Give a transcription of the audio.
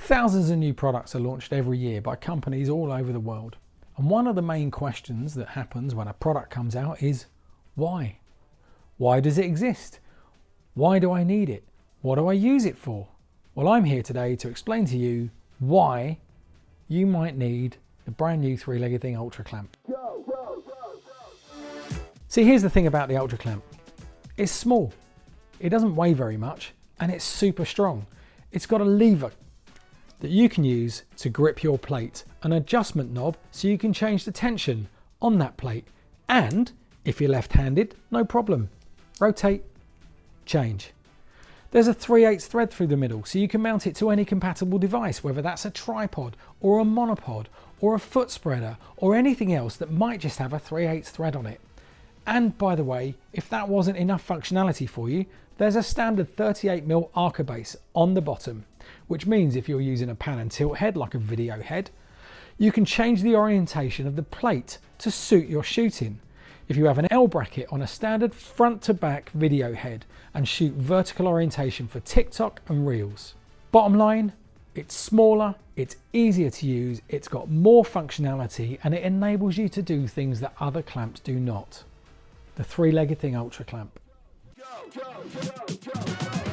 Thousands of new products are launched every year by companies all over the world. And one of the main questions that happens when a product comes out is why? Why does it exist? Why do I need it? What do I use it for? Well, I'm here today to explain to you why you might need the brand new three-legged thing Ultra Clamp. See, here's the thing about the Ultra Clamp. It's small, it doesn't weigh very much, and it's super strong. It's got a lever that you can use to grip your plate, an adjustment knob so you can change the tension on that plate, and if you're left-handed, no problem. Rotate, change. There's a 3/8 thread through the middle so you can mount it to any compatible device, whether that's a tripod or a monopod or a foot spreader or anything else that might just have a 3/8 thread on it. And by the way, if that wasn't enough functionality for you, there's a standard 38mm Arca base on the bottom, which means if you're using a pan and tilt head like a video head, you can change the orientation of the plate to suit your shooting. If you have an L bracket on a standard front to back video head and shoot vertical orientation for TikTok and Reels. Bottom line, it's smaller, it's easier to use, it's got more functionality, and it enables you to do things that other clamps do not. The three-legged thing Ultra Clamp. Go, go, go, go, go.